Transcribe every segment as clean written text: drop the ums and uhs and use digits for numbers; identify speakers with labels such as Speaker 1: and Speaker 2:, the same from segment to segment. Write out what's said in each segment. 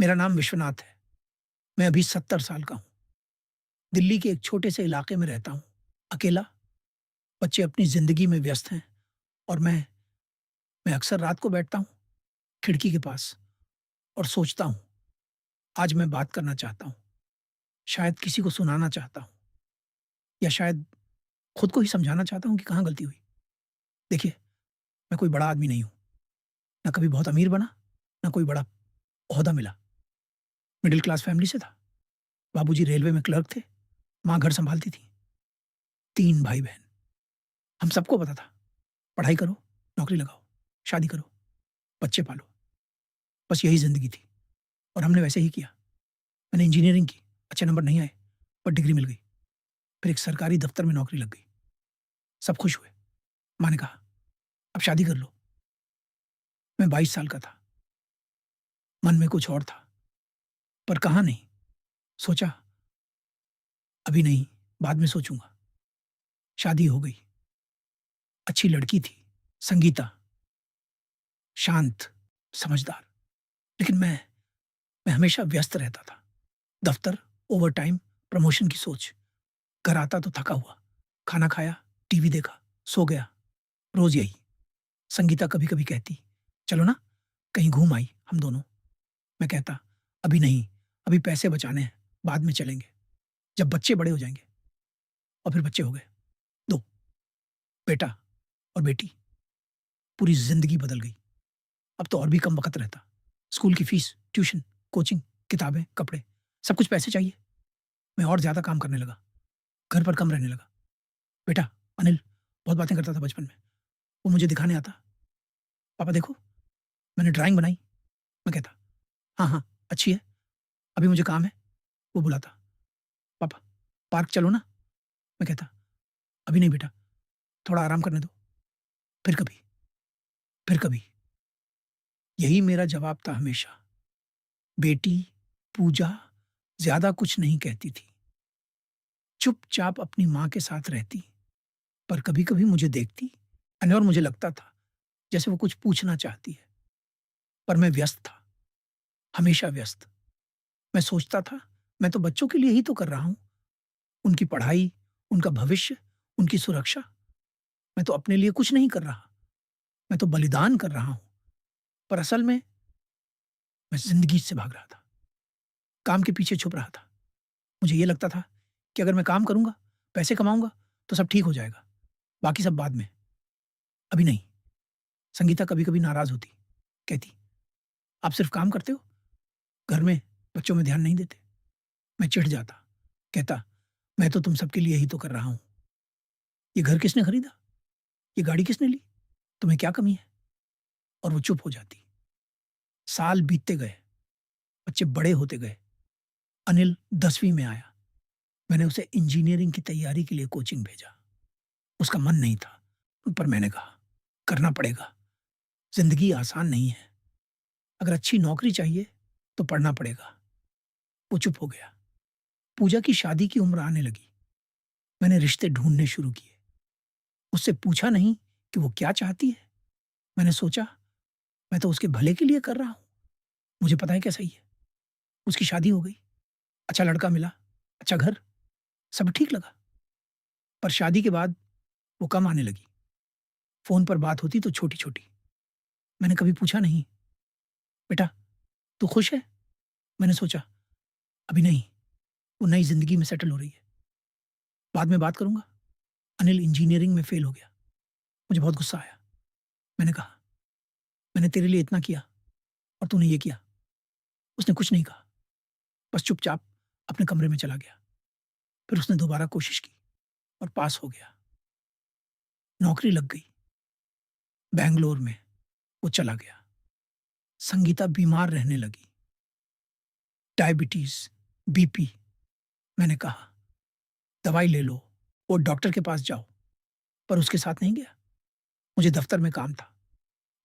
Speaker 1: मेरा नाम विश्वनाथ है। मैं अभी 70 साल का हूँ। दिल्ली के एक छोटे से इलाके में रहता हूँ। अकेला, बच्चे अपनी ज़िंदगी में व्यस्त हैं और मैं अक्सर रात को बैठता हूँ खिड़की के पास और सोचता हूँ, आज मैं बात करना चाहता हूँ। शायद किसी को सुनाना चाहता हूँ या शायद खुद को ही समझाना चाहता हूँ कि कहाँ गलती हुई। देखिए, मैं कोई बड़ा आदमी नहीं हूँ। ना कभी बहुत अमीर बना, ना कोई बड़ा ओहदा मिला। मिडल क्लास फैमिली से था। बाबूजी रेलवे में क्लर्क थे, माँ घर सँभालती थी। 3 भाई-बहन। हम सबको पता था, पढ़ाई करो, नौकरी लगाओ, शादी करो, बच्चे पालो। बस यही ज़िंदगी थी और हमने वैसे ही किया। मैंने इंजीनियरिंग की, अच्छे नंबर नहीं आए, पर डिग्री मिल गई। फिर एक सरकारी दफ्तर में नौकरी लग गई। सब खुश हुए। माँ ने कहा, "अब शादी कर लो।" मैं 22 साल का था। मन में कुछ और था, पर कहा नहीं। सोचा, अभी नहीं, बाद में सोचूँगा। शादी हो गई। अच्छी लड़की थी, संगीता, शांत, समझदार। लेकिन मैं हमेशा व्यस्त रहता था। दफ्तर, ओवरटाइम, प्रमोशन की सोच। घर आता तो थका हुआ। खाना खाया, टीवी देखा, सो गया। रोज़ यही। संगीता कभी-कभी कहती, "चलो ना, कहीं घूम आई हम दोनों।" मैं कहता, "अभी नहीं, अभी पैसे बचाने हैं, बाद में चलेंगे, जब बच्चे बड़े हो जाएँगे।" और फिर बच्चे हो गए, 2, बेटा और बेटी। पूरी ज़िंदगी बदल गई। अब तो और भी कम वक़्त रहता। स्कूल की फ़ीस, ट्यूशन, कोचिंग, किताबें, कपड़े, सब कुछ पैसे चाहिए। मैं और ज़्यादा काम करने लगा, घर पर कम रहने लगा। बेटा, अनिल, बहुत बातें करता था बचपन में। वो मुझे दिखाने आता, "पापा देखो, मैंने ड्राइंग बनाई।" मैं कहता, "हाँ, हाँ, अच्छी है, अभी मुझे काम है।" वो बुलाता, "पापा, पार्क चलो ना।" मैं कहता, "अभी नहीं बेटा, थोड़ा आराम करने दो, फिर कभी, फिर कभी।" यही मेरा जवाब था हमेशा। बेटी, पूजा, ज़्यादा कुछ नहीं कहती थी। चुपचाप अपनी माँ के साथ रहती, पर कभी-कभी मुझे देखती और मुझे लगता था जैसे वो कुछ पूछना चाहती है। पर मैं व्यस्त था, हमेशा व्यस्त। मैं सोचता था, मैं तो बच्चों के लिए ही तो कर रहा हूँ। उनकी पढ़ाई, उनका भविष्य, उनकी सुरक्षा। मैं तो अपने लिए कुछ नहीं कर रहा। मैं तो बलिदान कर रहा हूँ। पर असल में मैं ज़िंदगी से भाग रहा था, काम के पीछे छुप रहा था। मुझे ये लगता था कि अगर मैं काम करूँगा, पैसे कमाऊँगा, तो सब ठीक हो जाएगा। बाकी सब बाद में। अभी नहीं। संगीता कभी-कभी नाराज़ होती, कहती, "आप सिर्फ़ काम करते हो, घर में बच्चों में ध्यान नहीं देते।" मैं चिढ़ जाता, कहता, "मैं तो तुम सबके लिए ही तो कर रहा हूँ। ये घर किसने खरीदा? ये गाड़ी किसने ली? तुम्हें क्या कमी है?" और वो चुप हो जाती। साल बीतते गए, बच्चे बड़े होते गए। अनिल 10वीं में आया। मैंने उसे इंजीनियरिंग की तैयारी के लिए कोचिंग भेजा। उसका मन नहीं था, पर मैंने कहा, "करना पड़ेगा। ज़िंदगी आसान नहीं है। अगर अच्छी नौकरी चाहिए, तो पढ़ना पड़ेगा।" वो चुप हो गया। पूजा की शादी की उम्र आने लगी। मैंने रिश्ते ढूँढने शुरू किए। उससे पूछा नहीं कि वो क्या चाहती है। मैंने सोचा, मैं तो उसके भले के लिए कर रहा हूँ। मुझे पता है क्या सही है। उसकी शादी हो गई, अच्छा लड़का मिला, अच्छा घर, सब ठीक लगा। पर शादी के बाद वो कम आने लगी। फ़ोन पर बात होती तो छोटी-छोटी। मैंने कभी पूछा नहीं, "बेटा, तू खुश है?" मैंने सोचा, अभी नहीं, वो नई ज़िंदगी में सेटल हो रही है। बाद में बात करूँगा। अनिल इंजीनियरिंग में फ़ेल हो गया। मुझे बहुत गुस्सा आया। मैंने कहा, "मैंने तेरे लिए इतना किया और तूने ये किया।" उसने कुछ नहीं कहा, बस चुपचाप अपने कमरे में चला गया। फिर उसने दोबारा कोशिश की और पास हो गया। नौकरी लग गई। बैंगलोर में वो चला गया। संगीता बीमार रहने लगी। Diabetes, BP. मैंने कहा, "दवाई ले लो, वो डॉक्टर के पास जाओ।" पर उसके साथ नहीं गया। मुझे दफ़्तर में काम था।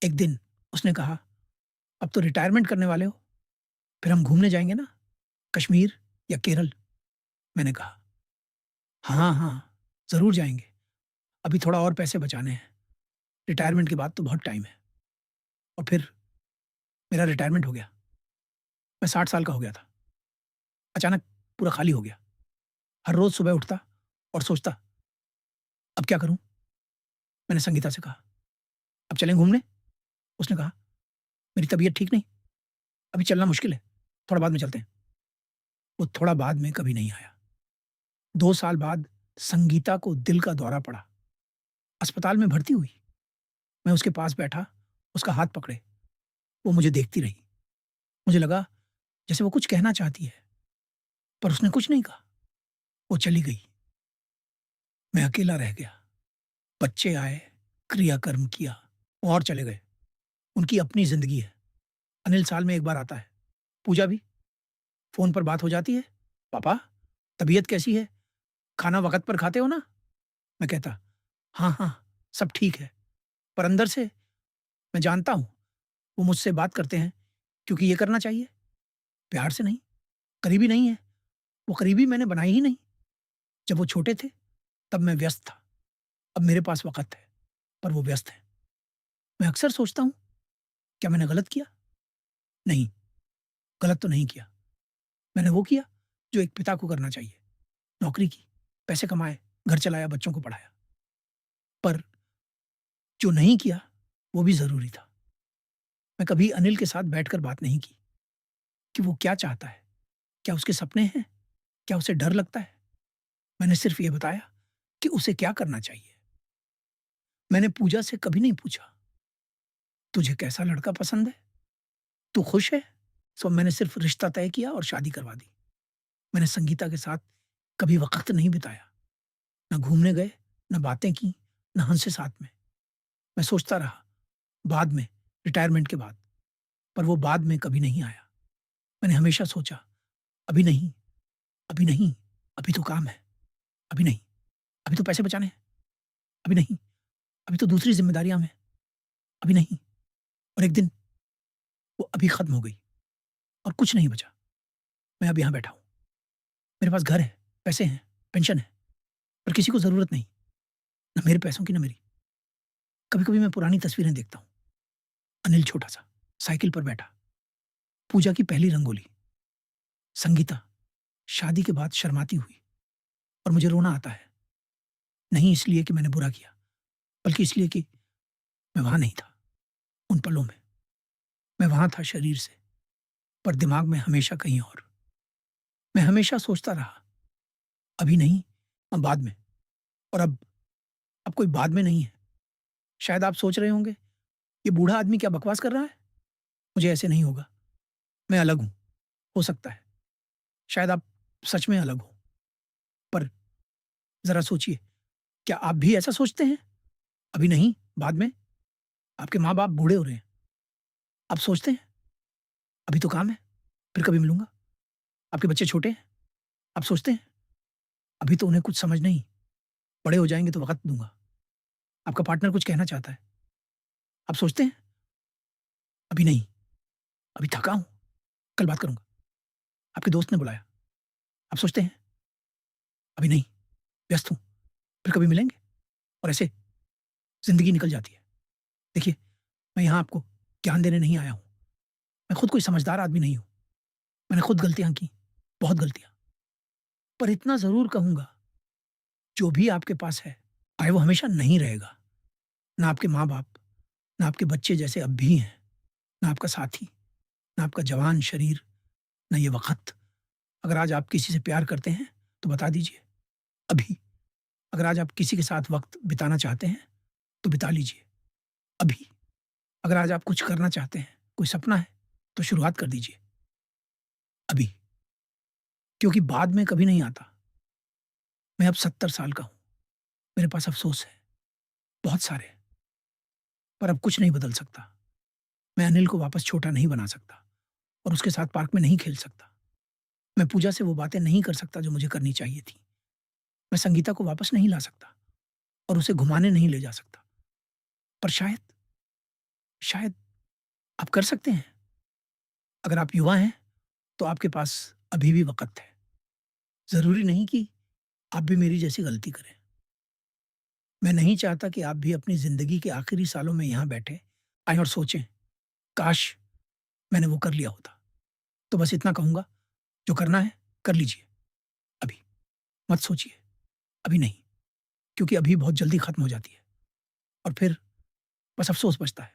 Speaker 1: एक दिन उसने कहा, "अब तो रिटायरमेंट करने वाले हो, फिर हम घूमने जाएँगे ना, कश्मीर या केरल?" मैंने कहा, "हाँ, हाँ, ज़रूर जाएँगे। अभी थोड़ा और पैसे बचाने हैं। रिटायरमेंट के बाद तो बहुत टाइम है।" और फिर मेरा रिटायरमेंट हो गया। मैं 60 साल का हो गया था। अचानक पूरा खाली हो गया। हर रोज़ सुबह उठता और सोचता, अब क्या करूँ? मैंने संगीता से कहा, अब चलें घूमने? उसने कहा, मेरी तबीयत ठीक नहीं, अभी चलना मुश्किल है, थोड़ा बाद में चलते हैं। वो थोड़ा बाद में कभी नहीं आया। 2 साल बाद संगीता को दिल का दौरा पड़ा। अस्पताल में भर्ती हुई। मैं उसके पास बैठा, उसका हाथ पकड़े। वो मुझे देखती रही। मुझे लगा जैसे वो कुछ कहना चाहती है, पर उसने कुछ नहीं कहा। वो चली गई। मैं अकेला रह गया। बच्चे आए, क्रियाकर्म किया और चले गए। उनकी अपनी ज़िंदगी है। अनिल साल में 1 बार आता है। पूजा भी। फ़ोन पर बात हो जाती है। पापा, तबीयत कैसी है? खाना वक़्त पर खाते हो ना? मैं कहता, हाँ, हाँ, सब ठीक है। पर अंदर से मैं जानता हूँ, वो मुझसे बात करते हैं क्योंकि ये करना चाहिए। प्यार से नहीं, करीबी नहीं है। वो करीबी मैंने बनाई ही नहीं। जब वो छोटे थे, तब मैं व्यस्त था। अब मेरे पास वक़्त है, पर वो व्यस्त हैं। मैं अक्सर सोचता हूँ, क्या मैंने गलत किया? नहीं, गलत तो नहीं किया। मैंने वो किया, जो एक पिता को करना चाहिए। नौकरी की, पैसे कमाए, घर चलाया, बच्चों को पढ़ाया। पर जो नहीं किया, वो भी ज़रूरी था। मैं कभी अनिल के साथ बैठकर बात नहीं की कि वो क्या चाहता है? क्या उसके सपने हैं? क्या उसे डर लगता है? मैंने सिर्फ़ ये बताया कि उसे क्या करना चाहिए। मैंने पूजा से कभी नहीं पूछा, तुझे कैसा लड़का पसंद है? तू खुश है? सो मैंने सिर्फ़ रिश्ता तय किया और शादी करवा दी। मैंने संगीता के साथ कभी वक़्त नहीं बिताया। ना घूमने गए, ना बातें की, ना हँसे साथ में। मैं सोचता रहा, बाद में, रिटायरमेंट के बाद, पर वो बाद में कभी नहीं आया। मैंने हमेशा सोचा, अभी नहीं, अभी नहीं, अभी तो काम है, अभी नहीं, अभी तो पैसे बचाने हैं, अभी नहीं, अभी तो दूसरी ज़िम्मेदारियाँ हैं, अभी नहीं। और एक दिन वो अभी खत्म हो गई और कुछ नहीं बचा। मैं अब यहाँ बैठा हूँ। मेरे पास घर है, पैसे हैं, पेंशन है, पर किसी को ज़रूरत नहीं, ना मेरे पैसों की, ना मेरी। कभी-कभी मैं पुरानी तस्वीरें देखता हूँ। अनिल छोटा-सा, साइकिल पर बैठा, पूजा की पहली रंगोली, संगीता, शादी के बाद शर्माती हुई और मुझे रोना आता है। नहीं इसलिए कि मैंने बुरा किया, बल्कि इसलिए कि मैं वहाँ नहीं था, उन पलों में। मैं वहाँ था शरीर से, पर दिमाग में हमेशा कहीं और। मैं हमेशा सोचता रहा, अभी नहीं, अब बाद में। और अब कोई बाद में नहीं है। शायद आप सोच रहे होंगे, ये बूढ़ा आदमी क्या बकवास कर रहा है? मुझे ऐसे नहीं होगा। मैं अलग हूँ, हो सकता है। शायद आप सच में अलग हो। पर ज़रा सोचिए, क्या आप भी ऐसा सोचते हैं? अभी नहीं, बाद में? आपके माँ-बाप बूढ़े हो रहे हैं। आप सोचते हैं, अभी तो काम है, फिर कभी मिलूँगा। आपके बच्चे छोटे हैं। आप सोचते हैं, अभी तो उन्हें कुछ समझ नहीं, बड़े हो जाएँगे तो वक़्त दूँगा। आपका पार्टनर कुछ कहना चाहता है। आप सोचते हैं, अभी नहीं, अभी थका हूँ, कल बात करूँगा। आपके दोस्त ने बुलाया। आप सोचते हैं, अभी नहीं, व्यस्त हूँ, फिर कभी मिलेंगे। और ऐसे ज़िंदगी निकल जाती है। देखिए, मैं यहाँ आपको ज्ञान देने नहीं आया हूँ। मैं खुद कोई समझदार आदमी नहीं हूँ। मैंने खुद गलतियाँ की, बहुत गलतियाँ। पर इतना ज़रूर कहूँगा, जो भी आपके पास है, चाहे वो हमेशा नहीं रहेगा। ना आपके माँ-बाप, ना आपके बच्चे जैसे अब भी हैं, ना आपका साथी, ना आपका जवान शरीर, ना ये वक़्त। अगर आज आप किसी से प्यार करते हैं, तो बता दीजिए, अभी। अगर आज आप किसी के साथ वक़्त बिताना चाहते हैं, तो बिता लीजिए, अभी। अगर आज आप कुछ करना चाहते हैं, कोई सपना है, तो शुरुआत कर दीजिए, अभी। क्योंकि बाद में कभी नहीं आता। मैं अब 70 साल का हूँ। मेरे पास अफ़सोस है, बहुत सारे, पर अब कुछ नहीं बदल सकता। मैं अनिल को वापस छोटा नहीं बना सकता और उसके साथ पार्क में नहीं खेल सकता। मैं पूजा से वो बातें नहीं कर सकता जो मुझे करनी चाहिए थी। मैं संगीता को वापस नहीं ला सकता और उसे घुमाने नहीं ले जा सकता। पर शायद, शायद आप कर सकते हैं। अगर आप युवा हैं, तो आपके पास अभी भी वक़्त है। ज़रूरी नहीं कि आप भी मेरी जैसी गलती करें। मैं नहीं चाहता कि आप भी अपनी ज़िंदगी के आखिरी सालों में यहाँ बैठे आएँ और सोचें, काश! मैंने वो कर लिया होता, तो बस इतना कहूँगा, जो करना है कर लीजिए अभी, मत सोचिए, अभी नहीं, क्योंकि अभी बहुत जल्दी खत्म हो जाती है और फिर बस अफ़सोस बचता है।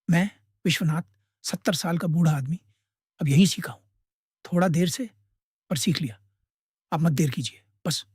Speaker 1: मैं विश्वनाथ 70 साल का बूढ़ा आदमी अब यही सीखा हूँ, थोड़ा देर से पर सीख लिया। आप मत देर कीजिए, बस